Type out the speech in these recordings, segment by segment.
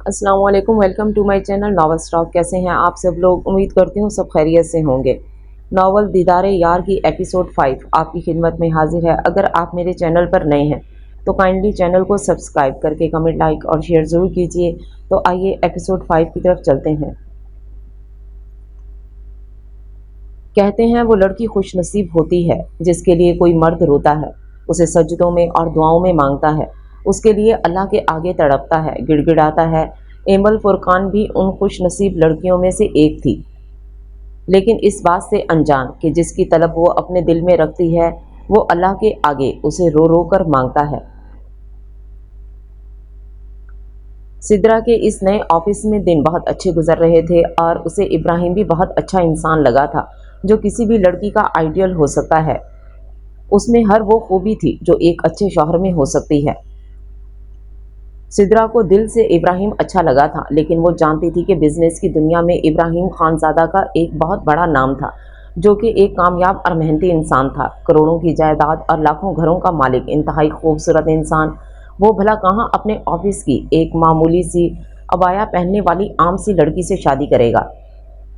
अस्सलाम वालेकुम, welcome to my channel novel stock. कैसे हैं आप सब लोग? उम्मीद करती हूँ सब खैरियत से होंगे। नॉवल दीदारे यार की एपिसोड 5 आपकी खिदमत में हाजिर है। अगर आप मेरे चैनल पर नए हैं तो काइंडली चैनल को सब्सक्राइब करके कमेंट, लाइक और शेयर ज़रूर कीजिए। तो आइए एपिसोड 5 की तरफ चलते हैं। कहते हैं वो लड़की खुशनसीब होती है जिसके लिए कोई मर्द रोता है, उसे सजदों में और दुआओं में मांगता है, उसके लिए अल्लाह के आगे तड़पता है, गिड़गिड़ाता है। एमल फुरकान भी उन खुशनसीब लड़कियों में से एक थी, लेकिन इस बात से अनजान कि जिसकी तलब वो अपने दिल में रखती है वो अल्लाह के आगे उसे रो रो कर मांगता है। सिद्रा के इस नए ऑफिस में दिन बहुत अच्छे गुजर रहे थे और उसे इब्राहिम भी बहुत अच्छा इंसान लगा था जो किसी भी लड़की का आइडियल हो सकता है। उसमें हर वो खूबी थी जो एक अच्छे शौहर में हो सकती है। सिद्रा को दिल से इब्राहिम अच्छा लगा था, लेकिन वो जानती थी कि बिजनेस की दुनिया में इब्राहिम खानजादा का एक बहुत बड़ा नाम था, जो कि एक कामयाब और मेहनती इंसान था। करोड़ों की जायदाद और लाखों घरों का मालिक, इंतहाई खूबसूरत इंसान। वो भला कहाँ अपने ऑफिस की एक मामूली सी अबाया पहनने वाली आम सी लड़की से शादी करेगा।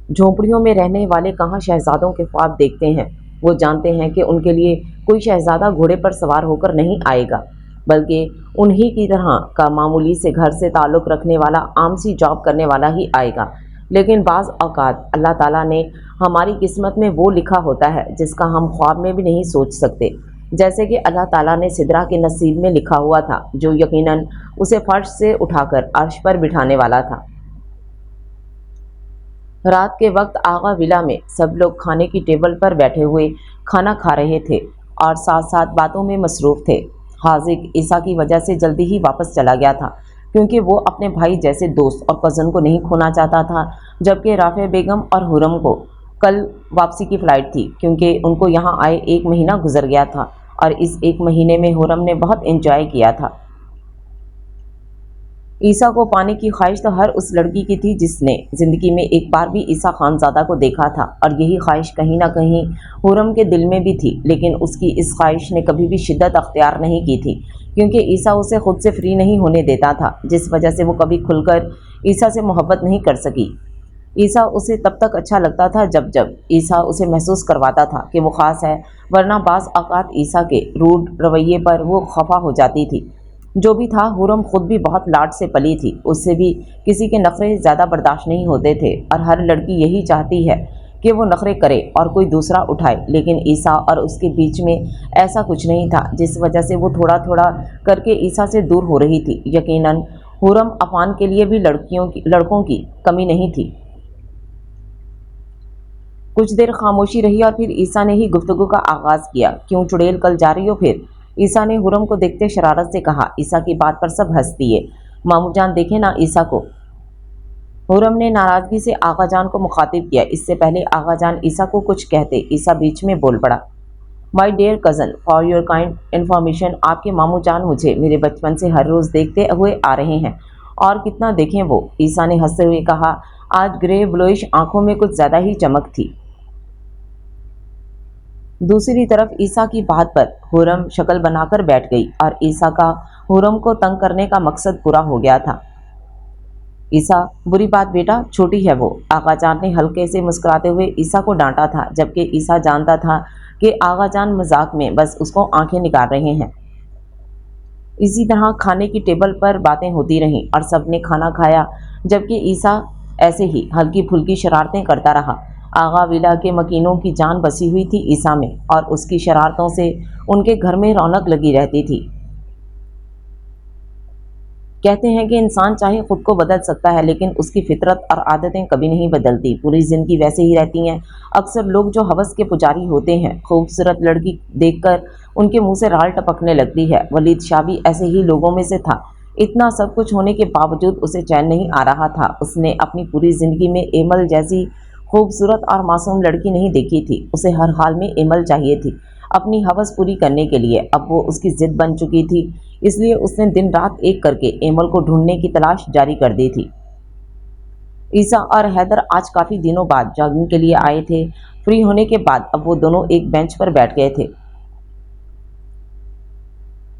झोंपड़ियों में रहने वाले कहाँ शहजादों के ख्वाब देखते हैं। वो जानते हैं कि उनके लिए कोई शहजादा घोड़े पर सवार होकर नहीं आएगा, बल्कि उन्हीं की तरह का मामूली से घर से ताल्लुक़ रखने वाला आम सी जॉब करने वाला ही आएगा। लेकिन बाज़ औक़ात अल्लाह ताला ने हमारी किस्मत में वो लिखा होता है जिसका हम ख्वाब में भी नहीं सोच सकते। जैसे कि अल्लाह ताला ने सिद्रा के नसीब में लिखा हुआ था, जो यकीनन उसे फर्श से उठाकर अर्श पर बिठाने वाला था। रात के वक्त आगा विला में सब लोग खाने की टेबल पर बैठे हुए खाना खा रहे थे और साथ साथ बातों में मसरूफ़ थे। हाजिक ईसा की वजह से जल्दी ही वापस चला गया था, क्योंकि वो अपने भाई जैसे दोस्त और कज़न को नहीं खोना चाहता था। जबकि राफ़े बेगम और हुरम को कल वापसी की फ़्लाइट थी, क्योंकि उनको यहाँ आए 1 महीना गुजर गया था और इस 1 महीने में हुरम ने बहुत एंजॉय किया था। ईसा को पाने की ख्वाहिश तो हर उस लड़की की थी जिसने ज़िंदगी में एक बार भी ईसा खानज़ादा को देखा था, और यही ख्वाहिश कहीं ना कहीं हुरम के दिल में भी थी। लेकिन उसकी इस ख्वाहिश ने कभी भी शिद्दत अख्तियार नहीं की थी, क्योंकि ईसा उसे खुद से फ्री नहीं होने देता था, जिस वजह से वो कभी खुलकर ईसा से मोहब्बत नहीं कर सकी। ईसा उसे तब तक अच्छा लगता था जब जब ईसा उसे महसूस करवाता था कि वो ख़ास है, वरना बाज़ औक़ात ईसा के रूड रवैये पर वो खफा हो जाती थी। जो भी था, हुरम खुद भी बहुत लाड से पली थी, उससे भी किसी के नखरे ज़्यादा बर्दाश्त नहीं होते थे, और हर लड़की यही चाहती है कि वो नखरे करे और कोई दूसरा उठाए। लेकिन ईसा और उसके बीच में ऐसा कुछ नहीं था, जिस वजह से वो थोड़ा थोड़ा करके ईसा से दूर हो रही थी। यकीनन हुरम अफान के लिए भी लड़कों की कमी नहीं थी। कुछ देर खामोशी रही और फिर ईसा ने ही गुफ्तगू का आगाज़ किया। क्यों चुड़ैल, कल जा रही हो फिर? ईसा ने हुरम को देखते शरारत से कहा। ईसा की बात पर सब हंस दिए। मामू जान देखे ना ईसा को। हुरम ने नाराज़गी से आगा जान को मुखातिब किया। इससे पहले आगा जान ईसा को कुछ कहते, ईसा बीच में बोल पड़ा। My dear cousin, for your kind information, आपके मामू जान मुझे मेरे बचपन से हर रोज़ देखते हुए आ रहे हैं, और कितना देखें वो। ईसा ने हंसते हुए कहा। आज ग्रे ब्लोइश आंखों में कुछ ज़्यादा ही चमक थी। दूसरी तरफ ईसा की बात पर हुरम शक्ल बनाकर बैठ गई, और ईसा का हुरम को तंग करने का मकसद पूरा हो गया था। ईसा, बुरी बात बेटा, छोटी है वो। आगा जान ने हल्के से मुस्कुराते हुए ईसा को डांटा था, जबकि ईसा जानता था कि आगा जान मजाक में बस उसको आंखें निकाल रहे हैं। इसी तरह खाने की टेबल पर बातें होती रहीं और सब ने खाना खाया, जबकि ईसा ऐसे ही हल्की फुल्की शरारतें करता रहा। आगा विला के मकीनों की जान बसी हुई थी ईसा में, और उसकी शरारतों से उनके घर में रौनक लगी रहती थी। कहते हैं कि इंसान चाहे खुद को बदल सकता है, लेकिन उसकी फितरत और आदतें कभी नहीं बदलती, पूरी ज़िंदगी वैसे ही रहती हैं। अक्सर लोग जो हवस के पुजारी होते हैं, खूबसूरत लड़की देखकर उनके मुंह से राल टपकने लगती है। वलीद शाह भी ऐसे ही लोगों में से था। इतना सब कुछ होने के बावजूद उसे चैन नहीं आ रहा था। उसने अपनी पूरी ज़िंदगी में एमल जैसी खूबसूरत और मासूम लड़की नहीं देखी थी। उसे हर हाल में एमल चाहिए थी अपनी हवस पूरी करने के लिए। अब वो उसकी ज़िद बन चुकी थी, इसलिए उसने दिन रात एक करके एमल को ढूंढने की तलाश जारी कर दी थी। ईसा और हैदर आज काफ़ी दिनों बाद जॉगिंग के लिए आए थे। फ्री होने के बाद अब वो दोनों एक बेंच पर बैठ गए थे।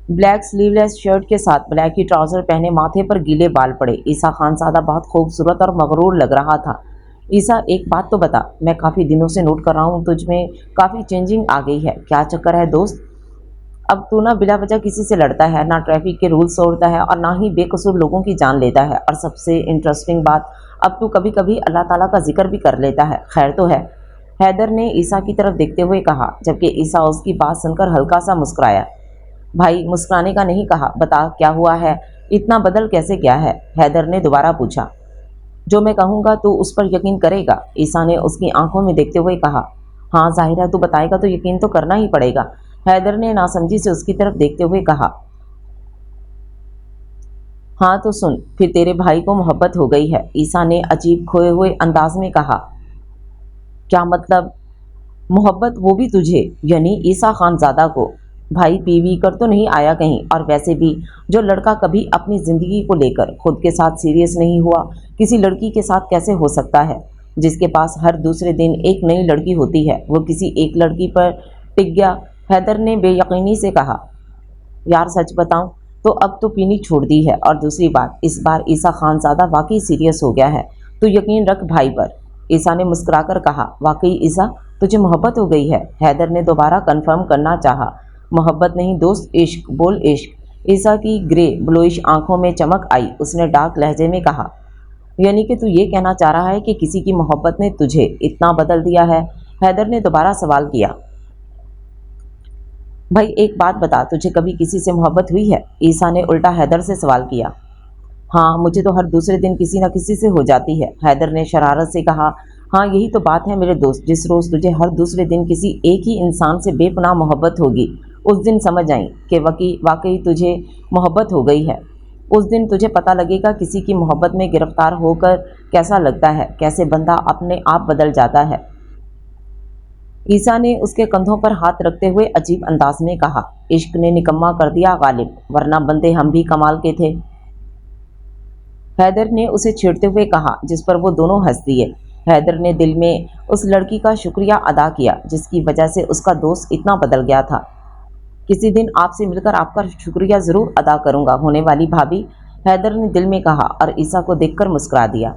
ब्लैक स्लीवलेस शर्ट के साथ ब्लैक ही ट्राउजर पहने, माथे पर गीले बाल पड़े ईसा खानज़ादा बहुत खूबसूरत और मगरूर लग रहा था। ईसा, एक बात तो बता, मैं काफ़ी दिनों से नोट कर रहा हूँ तुझ में काफ़ी चेंजिंग आ गई है, क्या चक्कर है दोस्त? अब तू ना बिला वजह किसी से लड़ता है, ना ट्रैफिक के रूल्स तोड़ता है और ना ही बेकसूर लोगों की जान लेता है, और सबसे इंटरेस्टिंग बात, अब तू कभी कभी अल्लाह ताला का जिक्र भी कर लेता है। खैर तो है? हैदर ने ईसा की तरफ देखते हुए कहा, जबकि ईसा उसकी बात सुनकर हल्का सा मुस्कुराया। भाई, मुस्कुराने का नहीं कहा, बता क्या हुआ है, इतना बदल कैसे गया है? हैदर ने दोबारा पूछा। जो मैं कहूँगा तो उस पर यकीन करेगा? ईसा ने उसकी आंखों में देखते हुए कहा। हाँ जाहिर है, तू बताएगा तो यकीन तो करना ही पड़ेगा, हैदर ने नासमझी से उसकी तरफ देखते हुए कहा। हाँ तो सुन, फिर तेरे भाई को मोहब्बत हो गई है, ईसा ने अजीब खोए हुए अंदाज में कहा। क्या मतलब? मोहब्बत, वो भी तुझे, यानी ईसा खानज़ादा को? भाई पीवी कर तो नहीं आया कहीं? और वैसे भी जो लड़का कभी अपनी ज़िंदगी को लेकर खुद के साथ सीरियस नहीं हुआ, किसी लड़की के साथ कैसे हो सकता है? जिसके पास हर दूसरे दिन एक नई लड़की होती है, वो किसी एक लड़की पर टिक गया? हैदर ने बेयकीनी से कहा। यार सच बताऊं तो अब तो पीनी छोड़ दी है, और दूसरी बात, इस बार ईसा खानज़ादा वाकई सीरियस हो गया है, तो यकीन रख भाई पर। ईसा ने मुस्कुराकर कहा। वाकई ईसा, तुझे मोहब्बत हो गई है? हैदर ने दोबारा कंफर्म करना चाहा। मोहब्बत नहीं दोस्त, इश्क, बोल इश्क। ईसा की ग्रे ब्लूइश आंखों में चमक आई, उसने डार्क लहजे में कहा। यानी कि तू ये कहना चाह रहा है कि किसी की मोहब्बत ने तुझे इतना बदल दिया है? हैदर ने दोबारा सवाल किया। भाई एक बात बता, तुझे कभी किसी से मोहब्बत हुई है? ईसा ने उल्टा हैदर से सवाल किया। हाँ, मुझे तो हर दूसरे दिन किसी न किसी से हो जाती है, हैदर ने शरारत से कहा। हाँ यही तो बात है मेरे दोस्त, जिस रोज़ तुझे हर दूसरे दिन किसी एक ही इंसान से बेपनाह मोहब्बत होगी, उस दिन समझ आई कि वाकई तुझे मोहब्बत हो गई है। उस दिन तुझे पता लगेगा किसी की मोहब्बत में गिरफ्तार होकर कैसा लगता है, कैसे बंदा अपने आप बदल जाता है। ईसा ने उसके कंधों पर हाथ रखते हुए अजीब अंदाज में कहा। इश्क ने निकम्मा कर दिया गालिब, वरना बंदे हम भी कमाल के थे, हैदर ने उसे छेड़ते हुए कहा, जिस पर वो दोनों हंस दिए। हैदर ने दिल में उस लड़की का शुक्रिया अदा किया जिसकी वजह से उसका दोस्त इतना बदल गया था। किसी दिन आपसे मिलकर आपका शुक्रिया ज़रूर अदा करूंगा होने वाली भाभी, हैदर ने दिल में कहा और ईसा को देखकर मुस्कुरा दिया।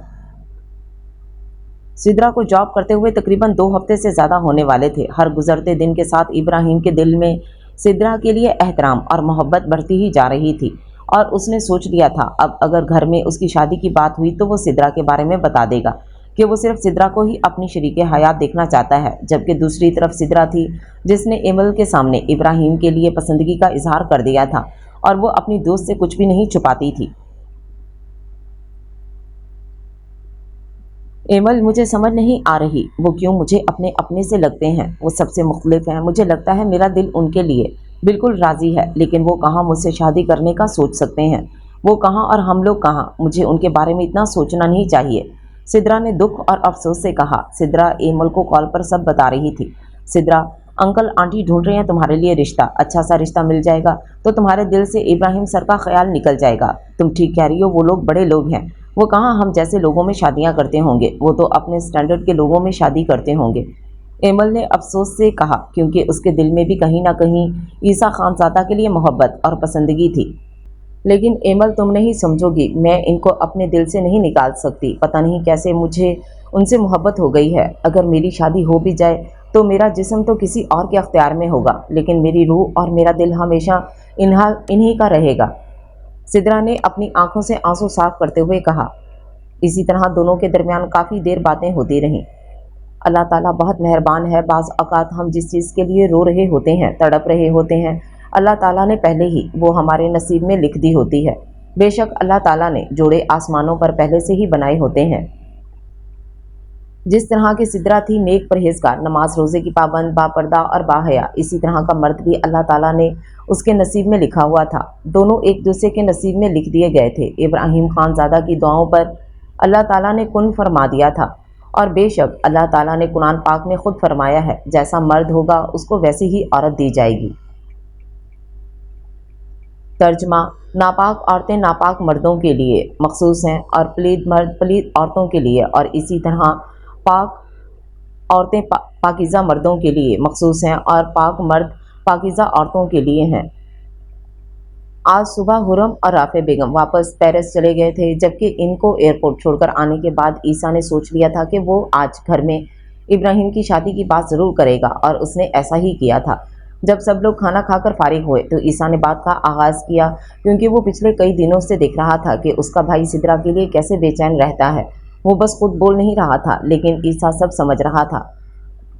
सिद्रा को जॉब करते हुए तकरीबन 2 हफ्ते से ज़्यादा होने वाले थे। हर गुजरते दिन के साथ इब्राहिम के दिल में सिद्रा के लिए एहतराम और मोहब्बत बढ़ती ही जा रही थी, और उसने सोच लिया था अब अगर घर में उसकी शादी की बात हुई तो वो सिद्रा के बारे में बता देगा कि वो सिर्फ सिद्रा को ही अपनी शरीके हयात देखना चाहता है, जबकि दूसरी तरफ सिद्रा थी जिसने एमल के सामने इब्राहिम के लिए पसंदगी का इजहार कर दिया था, और वो अपनी दोस्त से कुछ भी नहीं छुपाती थी। एमल, मुझे समझ नहीं आ रही वो क्यों मुझे अपने अपने से लगते हैं, वो सबसे मुख्तलिफ हैं, मुझे लगता है मेरा दिल उनके लिए बिल्कुल राज़ी है, लेकिन वो कहाँ मुझसे शादी करने का सोच सकते हैं, वो कहाँ और हम लोग कहाँ, मुझे उनके बारे में इतना सोचना नहीं चाहिए, सिद्रा ने दुख और अफसोस से कहा। सिद्रा एमल को कॉल पर सब बता रही थी। सिद्रा, अंकल आंटी ढूंढ रहे हैं तुम्हारे लिए रिश्ता, अच्छा सा रिश्ता मिल जाएगा तो तुम्हारे दिल से इब्राहिम सर का ख्याल निकल जाएगा। तुम ठीक कह रही हो, वो लोग बड़े लोग हैं, वो कहाँ हम जैसे लोगों में शादियां करते होंगे, वो तो अपने स्टैंडर्ड के लोगों में शादी करते होंगे, एमल ने अफसोस से कहा, क्योंकि उसके दिल में भी कहीं ना कहीं ईसा खानज़ादा के लिए मोहब्बत और पसंदगी थी। लेकिन एमल, तुम नहीं समझोगी, मैं इनको अपने दिल से नहीं निकाल सकती, पता नहीं कैसे मुझे उनसे मोहब्बत हो गई है। अगर मेरी शादी हो भी जाए तो मेरा जिस्म तो किसी और के अख्तियार में होगा, लेकिन मेरी रूह और मेरा दिल हमेशा इन्हीं का रहेगा। सिद्रा ने अपनी आंखों से आंसू साफ करते हुए कहा। इसी तरह दोनों के दरमियान काफ़ी देर बातें होती रहीं। अल्लाह ताला बहुत मेहरबान है, बाज़ औक़ात हम जिस चीज़ के लिए रो रहे होते हैं, तड़प रहे होते हैं, अल्लाह ताला ने पहले ही वो हमारे नसीब में लिख दी होती है। बेशक अल्लाह ताला ने जोड़े आसमानों पर पहले से ही बनाए होते हैं। जिस तरह की सिद्रा थी नेक परहेज़गार, नमाज रोज़े की पाबंद, बापर्दा और बाहया, इसी तरह का मर्द भी अल्लाह ताला ने उसके नसीब में लिखा हुआ था। दोनों एक दूसरे के नसीब में लिख दिए गए थे। इब्राहिम खानज़ादा की दुआओं पर अल्लाह ताला ने कुन फरमा दिया था, और बेशक अल्लाह ताला ने कुरान पाक में खुद फरमाया है, जैसा मर्द होगा उसको वैसी ही औरत दी जाएगी। तर्जमा, नापाक औरतें नापाक मर्दों के लिए मखसूस हैं और प्लीद मर्द प्लीद औरतों के लिए, और इसी तरह पाक औरतें पाकीज़ा मर्दों के लिए मखसूस हैं और पाक मर्द पाकीज़ा औरतों के लिए हैं। आज सुबह हुरम और राफे बेगम वापस पेरिस चले गए थे, जबकि इनको एयरपोर्ट छोड़कर आने के बाद ईसा ने सोच लिया था कि वो आज घर में इब्राहिम की शादी की बात ज़रूर करेगा, और उसने ऐसा ही किया था। जब सब लोग खाना खाकर फारिग हुए तो ईसा ने बात का आगाज़ किया, क्योंकि वो पिछले कई दिनों से देख रहा था कि उसका भाई सिद्रा के लिए कैसे बेचैन रहता है। वो बस खुद बोल नहीं रहा था, लेकिन ईसा सब समझ रहा था।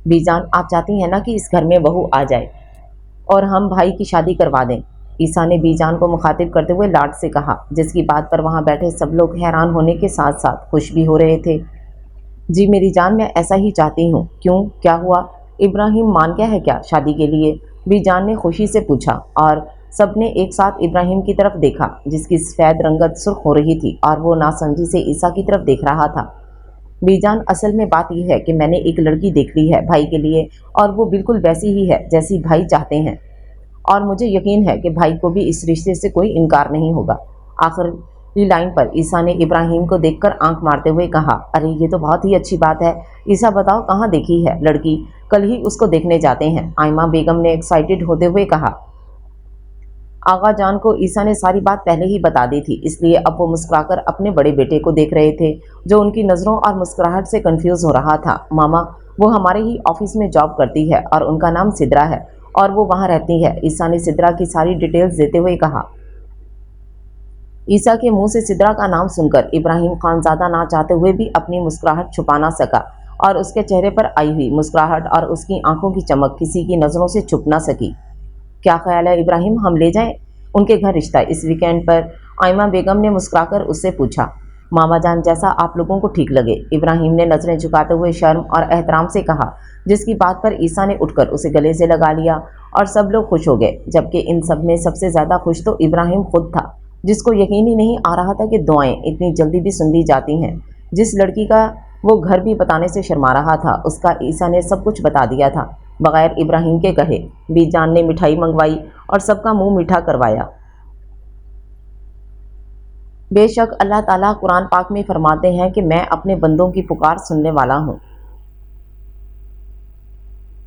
बीजान, आप चाहती हैं ना कि इस घर में बहू आ जाए और हम भाई की शादी करवा दें? ईसा ने बीजान को मुखातिब करते हुए लाड से कहा, जिसकी बात पर वहाँ बैठे सब लोग हैरान होने के साथ साथ खुश भी हो रहे थे। जी मेरी जान, मैं ऐसा ही चाहती हूँ। क्यों, क्या हुआ? इब्राहिम मान गया है क्या शादी के लिए? बीजान ने खुशी से पूछा, और सबने एक साथ इब्राहिम की तरफ देखा, जिसकी सफ़ेद रंगत सुर्ख हो रही थी और वो नासमझी से ईसा की तरफ देख रहा था। बीजान, असल में बात यह है कि मैंने एक लड़की देख ली है भाई के लिए, और वो बिल्कुल वैसी ही है जैसी भाई चाहते हैं, और मुझे यकीन है कि भाई को भी इस रिश्ते से कोई इनकार नहीं होगा। आखिरी लाइन पर ईसा ने इब्राहिम को देखकर आंख मारते हुए कहा, अरे ये तो बहुत ही अच्छी बात है। ईसा, बताओ कहाँ देखी है लड़की? कल ही उसको देखने जाते हैं, आयमा बेगम ने एक्साइटेड होते हुए कहा। आगा जान को ईसा ने सारी बात पहले ही बता दी थी, इसलिए अब वो मुस्कुराकर अपने बड़े बेटे को देख रहे थे, जो उनकी नज़रों और मुस्कुराहट से कंफ्यूज हो रहा था। मामा, वो हमारे ही ऑफिस में जॉब करती है और उनका नाम सिद्रा है, और वो वहाँ रहती है। ईसा ने सिद्रा की सारी डिटेल्स देते हुए कहा। ईसा के मुंह से सिद्रा का नाम सुनकर इब्राहिम खानज़ादा ना चाहते हुए भी अपनी मुस्कुराहट छुपा ना सका, और उसके चेहरे पर आई हुई मुस्कुराहट और उसकी आंखों की चमक किसी की नज़रों से छुप ना सकी। क्या ख्याल है इब्राहिम, हम ले जाएं उनके घर रिश्ता इस वीकेंड पर? आयमा बेगम ने मुस्कुराकर उससे पूछा। मामा जान, जैसा आप लोगों को ठीक लगे, इब्राहिम ने नज़रें झुकाते हुए शर्म और एहतराम से कहा, जिसकी बात पर ईसा ने उठकर उसे गले से लगा लिया और सब लोग खुश हो गए, जबकि इन सब में सबसे ज़्यादा खुश तो इब्राहिम खुद था, जिसको यकीन ही नहीं आ रहा था कि दुआएं इतनी जल्दी भी सुन ली जाती हैं। जिस लड़की का वो घर भी बताने से शर्मा रहा था, उसका ईसा ने सब कुछ बता दिया था, बगैर इब्राहिम के कहे। बीजान ने मिठाई मंगवाई और सबका मुंह मीठा करवाया। बेशक अल्लाह ताला कुरान पाक में फरमाते हैं कि मैं अपने बंदों की पुकार सुनने वाला हूँ।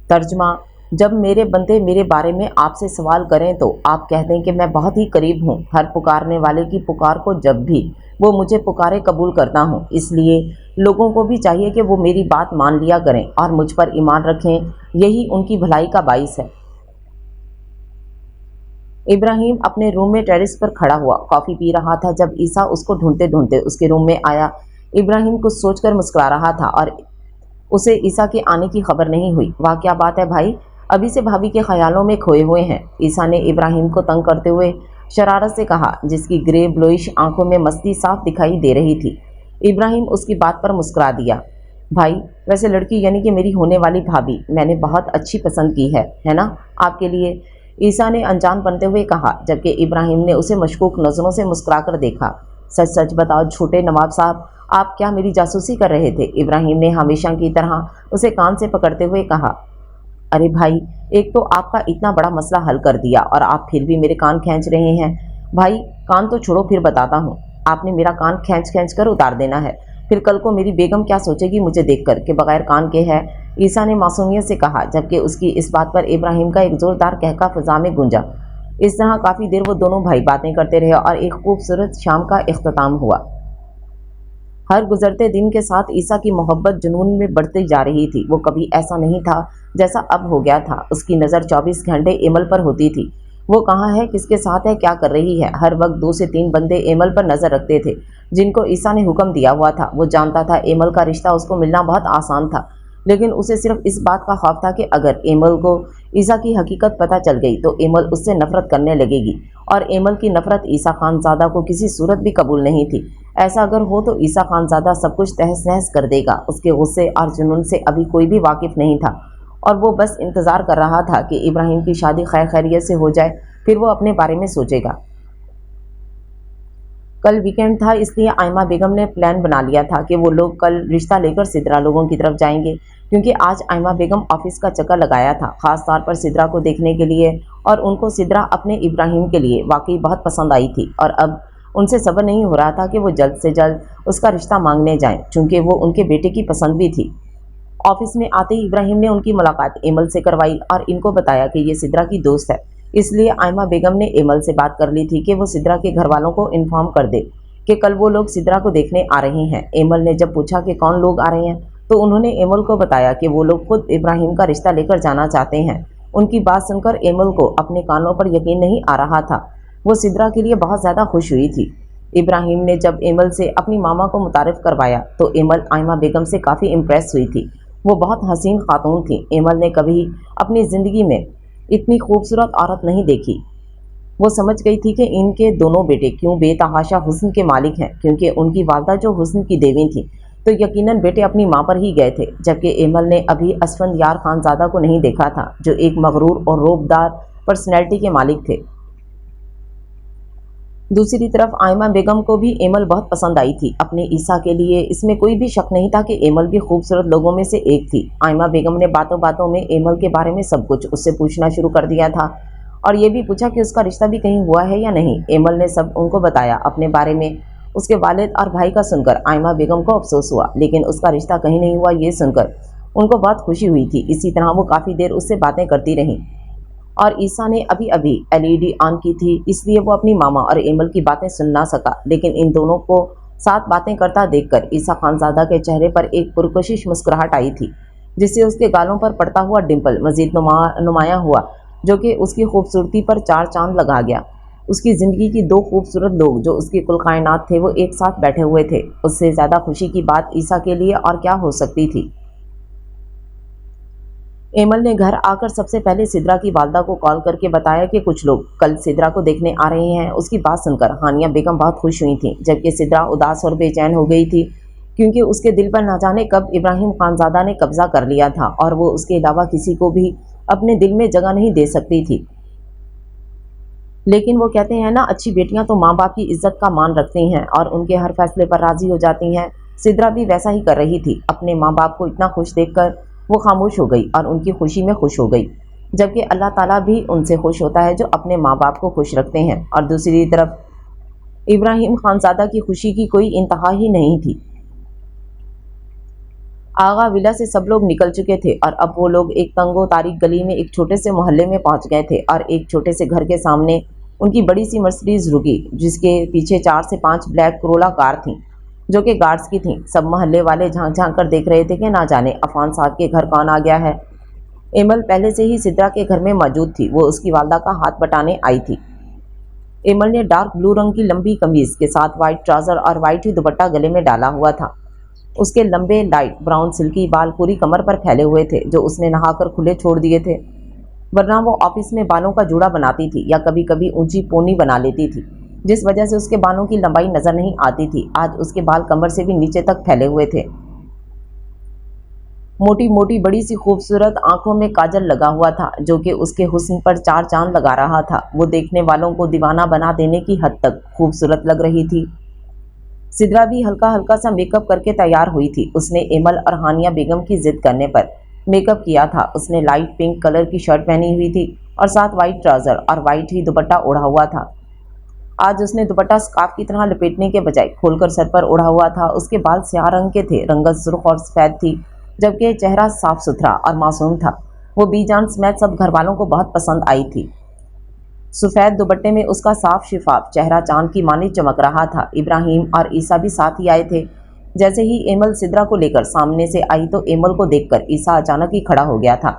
तर्जमा, जब मेरे बंदे मेरे बारे में आपसे सवाल करें तो आप कह दें कि मैं बहुत ही करीब हूँ, हर पुकारने वाले की पुकार को जब भी वो मुझे पुकारे कबूल करता हूँ। इसलिए लोगों को भी चाहिए कि वो मेरी बात मान लिया करें और मुझ पर ईमान रखें, यही उनकी भलाई का बाइस है। इब्राहिम अपने रूम में टेरेस पर खड़ा हुआ कॉफ़ी पी रहा था जब ईसा उसको ढूंढते ढूंढते उसके रूम में आया। इब्राहिम कुछ सोचकर मुस्कुरा रहा था और उसे ईसा के आने की खबर नहीं हुई। वाह, क्या बात है भाई, अभी से भाभी के ख्यालों में खोए हुए हैं? ईसा ने इब्राहिम को तंग करते हुए शरारत से कहा, जिसकी ग्रे ब्लूइश आंखों में मस्ती साफ दिखाई दे रही थी। इब्राहिम उसकी बात पर मुस्कुरा दिया। भाई, वैसे लड़की यानी कि मेरी होने वाली भाभी मैंने बहुत अच्छी पसंद की है ना आपके लिए? ईसा ने अनजान बनते हुए कहा, जबकि इब्राहिम ने उसे मशकूक नज़रों से मुस्कुराकर देखा। सच सच बताओ छोटे नवाब साहब, आप क्या मेरी जासूसी कर रहे थे? इब्राहिम ने हमेशा की तरह उसे कान से पकड़ते हुए कहा। अरे भाई, एक तो आपका इतना बड़ा मसला हल कर दिया और आप फिर भी मेरे कान खींच रहे हैं। भाई, कान तो छोड़ो, फिर बताता हूँ। आपने मेरा कान खींच खींच कर उतार देना है, फिर कल को मेरी बेगम क्या सोचेगी मुझे देखकर कि बगैर कान के है? ईसा ने मासूमियत से कहा, जबकि उसकी इस बात पर इब्राहिम का एक ज़ोरदार कहका फ़िज़ा में गूंजा। इस तरह काफ़ी देर वो दोनों भाई बातें करते रहे और एक खूबसूरत शाम का इख्तिताम हुआ। हर गुजरते दिन के साथ ईसा की मोहब्बत जुनून में बढ़ती जा रही थी। वो कभी ऐसा नहीं था जैसा अब हो गया था। उसकी नज़र 24 घंटे एमल पर होती थी। वो कहाँ है, किसके साथ है, क्या कर रही है? हर वक्त 2 से 3 बंदे एमल पर नज़र रखते थे, जिनको ईसा ने हुक्म दिया हुआ था। वो जानता था एमल का रिश्ता उसको मिलना बहुत आसान था, लेकिन उसे सिर्फ इस बात का खौफ था कि अगर एमल को ईसा की हकीकत पता चल गई तो एमल उससे नफरत करने लगेगी, और एमल की नफरत ईसा खानज़ादा को किसी सूरत भी कबूल नहीं थी। ऐसा अगर हो तो ईसा खानज़ादा सब कुछ तहस नहस कर देगा। उसके गुस्से और जुनून से अभी कोई भी वाकिफ़ नहीं था, और वो बस इंतज़ार कर रहा था कि इब्राहिम की शादी खैर खैरियत से हो जाए, फिर वो अपने बारे में सोचेगा। कल वीकेंड था, इसलिए आयमा बेगम ने प्लान बना लिया था कि वो लोग कल रिश्ता लेकर सिद्रा लोगों की तरफ जाएंगे, क्योंकि आज आयमा बेगम ऑफिस का चक्कर लगाया था, ख़ास तौर पर सिद्रा को देखने के लिए, और उनको सिद्रा अपने इब्राहिम के लिए वाकई बहुत पसंद आई थी, और अब उनसे सब्र नहीं हो रहा था कि वो जल्द से जल्द उसका रिश्ता मांगने जाएं, चूँकि वो उनके बेटे की पसंद भी थी। ऑफिस में आते ही इब्राहिम ने उनकी मुलाकात एमल से करवाई और इनको बताया कि ये सिद्रा की दोस्त है। اس لیے آئمہ بیگم نے ایمل سے بات کر لی تھی کہ وہ سدرا کے گھر والوں کو انفارم کر دے کہ کل وہ لوگ سدرا کو دیکھنے آ رہے ہیں۔ ایمل نے جب پوچھا کہ کون لوگ آ رہے ہیں تو انہوں نے ایمل کو بتایا کہ وہ لوگ خود ابراہیم کا رشتہ لے کر جانا چاہتے ہیں۔ ان کی بات سن کر ایمل کو اپنے کانوں پر یقین نہیں آ رہا تھا۔ وہ سدرا کے لیے بہت زیادہ خوش ہوئی تھی۔ ابراہیم نے جب ایمل سے اپنی ماما کو متعارف کروایا تو ایمل آئمہ بیگم سے کافی امپریس ہوئی تھی۔ وہ بہت حسین خاتون تھی۔ ایمل نے کبھی اپنی زندگی میں اتنی خوبصورت عورت نہیں دیکھی۔ وہ سمجھ گئی تھی کہ ان کے دونوں بیٹے کیوں بے تحاشا حسن کے مالک ہیں، کیونکہ ان کی والدہ جو حسن کی دیوی تھی تو یقیناً بیٹے اپنی ماں پر ہی گئے تھے، جبکہ ایمل نے ابھی اسفندیار خانزادہ کو نہیں دیکھا تھا جو ایک مغرور اور رعبدار پرسنالٹی کے مالک تھے۔ دوسری طرف آئمہ بیگم کو بھی ایمل بہت پسند آئی تھی اپنے عیسیٰ کے لیے۔ اس میں کوئی بھی شک نہیں تھا کہ ایمل بھی خوبصورت لوگوں میں سے ایک تھی۔ آئمہ بیگم نے باتوں باتوں میں ایمل کے بارے میں سب کچھ اس سے پوچھنا شروع کر دیا تھا اور یہ بھی پوچھا کہ اس کا رشتہ بھی کہیں ہوا ہے یا نہیں۔ ایمل نے سب ان کو بتایا اپنے بارے میں۔ اس کے والد اور بھائی کا سن کر آئمہ بیگم کو افسوس ہوا، لیکن اس کا رشتہ کہیں نہیں ہوا یہ سن کر ان کو بہت خوشی ہوئی تھی۔ اسی طرح وہ کافی دیر اس سے باتیں کرتی رہیں اور عیسیٰ نے ابھی LED آن کی تھی، اس لیے وہ اپنی ماما اور ایمل کی باتیں سن نہ سکا، لیکن ان دونوں کو ساتھ باتیں کرتا دیکھ کر عیسیٰ خانزادہ کے چہرے پر ایک پرکشش مسکراہٹ آئی تھی، جس سے اس کے گالوں پر پڑتا ہوا ڈمپل مزید نمایاں ہوا، جو کہ اس کی خوبصورتی پر 4 چاند لگا گیا۔ اس کی زندگی کی 2 خوبصورت لوگ جو اس کی کل کائنات تھے وہ ایک ساتھ بیٹھے ہوئے تھے۔ اس سے زیادہ خوشی کی بات عیسیٰ کے لیے اور کیا ہو سکتی تھی۔ ایمل نے گھر آ کر سب سے پہلے سدرا کی والدہ کو کال کر کے بتایا کہ کچھ لوگ کل سدرا کو دیکھنے آ رہے ہیں۔ اس کی بات سن کر ہانیہ بیگم بہت خوش ہوئی تھیں، جبکہ سدرا اداس اور بے چین ہو گئی تھی، کیونکہ اس کے دل پر نہ جانے کب ابراہیم خانزادہ نے قبضہ کر لیا تھا اور وہ اس کے علاوہ کسی کو بھی اپنے دل میں جگہ نہیں دے سکتی تھی۔ لیکن وہ کہتے ہیں نا، اچھی بیٹیاں تو ماں باپ کی عزت کا مان رکھتی ہیں اور ان کے ہر فیصلے پر راضی ہو جاتی ہیں۔ سدرا بھی ویسا ہی کر رہی تھی۔ اپنے ماں باپ کو اتنا خوش دیکھ کر وہ خاموش ہو گئی اور ان کی خوشی میں خوش ہو گئی، جبکہ اللہ تعالیٰ بھی ان سے خوش ہوتا ہے جو اپنے ماں باپ کو خوش رکھتے ہیں۔ اور دوسری طرف ابراہیم خانزادہ کی خوشی کی کوئی انتہا ہی نہیں تھی۔ آغا ولا سے سب لوگ نکل چکے تھے اور اب وہ لوگ ایک تنگ و تاریک گلی میں ایک چھوٹے سے محلے میں پہنچ گئے تھے اور ایک چھوٹے سے گھر کے سامنے ان کی بڑی سی مرسڈیز رکی، جس کے پیچھے 4 سے 5 بلیک کرولا کار تھیں جو کہ گارڈز کی تھیں۔ سب محلے والے جھانک جھانک کر دیکھ رہے تھے کہ نہ جانے عفان صاحب کے گھر کون آ گیا ہے۔ ایمل پہلے سے ہی سدرا کے گھر میں موجود تھی۔ وہ اس کی والدہ کا ہاتھ بٹانے آئی تھی۔ ایمل نے ڈارک بلو رنگ کی لمبی قمیض کے ساتھ وائٹ ٹراؤزر اور وائٹ ہی دوپٹہ گلے میں ڈالا ہوا تھا۔ اس کے لمبے لائٹ براؤن سلکی بال پوری کمر پر پھیلے ہوئے تھے جو اس نے نہا کر کھلے چھوڑ دیے تھے، ورنہ وہ آفس میں بالوں کا جوڑا بناتی تھی یا کبھی کبھی اونچی پونی بنا لیتی تھی، جس وجہ سے اس کے بالوں کی لمبائی نظر نہیں آتی تھی۔ آج اس کے بال کمر سے بھی نیچے تک پھیلے ہوئے تھے۔ موٹی موٹی بڑی سی خوبصورت آنکھوں میں کاجل لگا ہوا تھا جو کہ اس کے حسن پر 4 چاند لگا رہا تھا۔ وہ دیکھنے والوں کو دیوانہ بنا دینے کی حد تک خوبصورت لگ رہی تھی۔ سدرا بھی ہلکا ہلکا سا میک اپ کر کے تیار ہوئی تھی۔ اس نے ایمل اور ہانیہ بیگم کی ضد کرنے پر میک اپ کیا تھا۔ اس نے لائٹ پنک کلر کی شرٹ پہنی ہوئی تھی اور ساتھ وائٹ ٹراؤزر اور وائٹ ہی دوپٹہ اوڑھا ہوا تھا۔ آج اس نے دوپٹہ اسکارف کی طرح لپیٹنے کے بجائے کھول کر سر پر اوڑھا ہوا تھا۔ اس کے بال سیاہ رنگ کے تھے، رنگت سرخ اور سفید تھی، جبکہ چہرہ صاف ستھرا اور معصوم تھا۔ وہ بی جان سمیت سب گھر والوں کو بہت پسند آئی تھی۔ سفید دوپٹے میں اس کا صاف شفاف چہرہ چاند کی مانند چمک رہا تھا۔ ابراہیم اور عیسیٰ بھی ساتھ ہی آئے تھے۔ جیسے ہی ایمل سدرا کو لے کر سامنے سے آئی تو ایمل کو دیکھ کر عیسیٰ اچانک ہی کھڑا ہو گیا تھا۔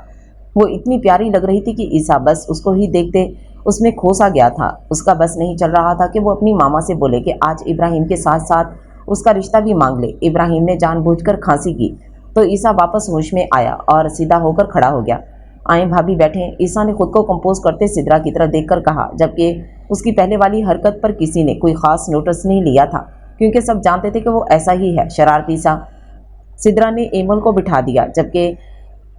وہ اتنی پیاری لگ رہی تھی کہ عیسیٰ بس اس کو ہی دیکھتے اس میں کھو سا گیا تھا۔ اس کا بس نہیں چل رہا تھا کہ وہ اپنی ماما سے بولے کہ آج ابراہیم کے ساتھ ساتھ اس کا رشتہ بھی مانگ لے۔ ابراہیم نے جان بوجھ کر کھانسی کی تو عیسیٰ واپس ہوش میں آیا اور سیدھا ہو کر کھڑا ہو گیا۔ آئیں بھابھی بیٹھیں، عیسیٰ نے خود کو کمپوز کرتے سدرا کی طرف دیکھ کر کہا، جبکہ اس کی پہلے والی حرکت پر کسی نے کوئی خاص نوٹس نہیں لیا تھا کیونکہ سب جانتے تھے کہ وہ ایسا ہی ہے، شرارتی سا۔ سدرا نے ایمل کو بٹھا دیا۔ جبکہ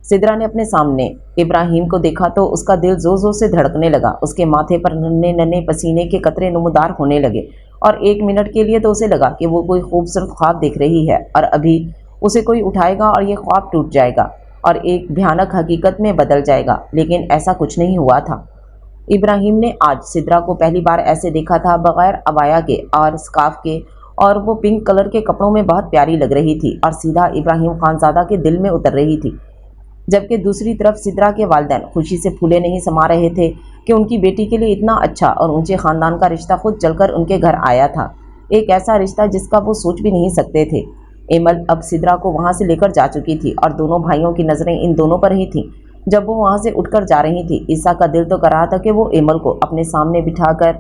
سدرا نے اپنے سامنے ابراہیم کو دیکھا تو اس کا دل زور زور سے دھڑکنے لگا۔ اس کے ماتھے پر ننھے ننھے پسینے کے قطرے نمودار ہونے لگے اور 1 منٹ کے لیے تو اسے لگا کہ وہ کوئی خوبصورت خواب دیکھ رہی ہے اور ابھی اسے کوئی اٹھائے گا اور یہ خواب ٹوٹ جائے گا اور ایک بھیانک حقیقت میں بدل جائے گا، لیکن ایسا کچھ نہیں ہوا تھا۔ ابراہیم نے آج سدرا کو پہلی بار ایسے دیکھا تھا، بغیر عبایا کے اور اسکارف کے، اور وہ پنک کلر کے کپڑوں میں بہت پیاری لگ رہی تھی اور سیدھا ابراہیم خانزادہ کے دل میں اتر رہی تھی۔ جبکہ دوسری طرف سدرا کے والدین خوشی سے پھولے نہیں سما رہے تھے کہ ان کی بیٹی کے لیے اتنا اچھا اور اونچے خاندان کا رشتہ خود چل کر ان کے گھر آیا تھا، ایک ایسا رشتہ جس کا وہ سوچ بھی نہیں سکتے تھے۔ ایمل اب سدرا کو وہاں سے لے کر جا چکی تھی اور دونوں بھائیوں کی نظریں ان دونوں پر ہی تھیں۔ جب وہ وہاں سے اٹھ کر جا رہی تھی، عیسیٰ کا دل تو کر رہا تھا کہ وہ ایمل کو اپنے سامنے بٹھا کر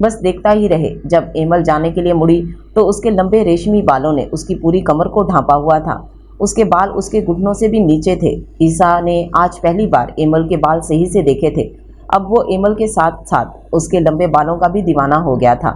بس دیکھتا ہی رہے۔ جب ایمل جانے کے لیے مڑی تو اس کے لمبے ریشمی بالوں نے اس کی پوری کمر کو ڈھانپا ہوا تھا، اس کے بال اس کے گھٹنوں سے بھی نیچے تھے۔ عیسیٰ نے آج پہلی بار ایمل کے بال صحیح سے دیکھے تھے، اب وہ ایمل کے ساتھ ساتھ اس کے لمبے بالوں کا بھی دیوانہ ہو گیا تھا۔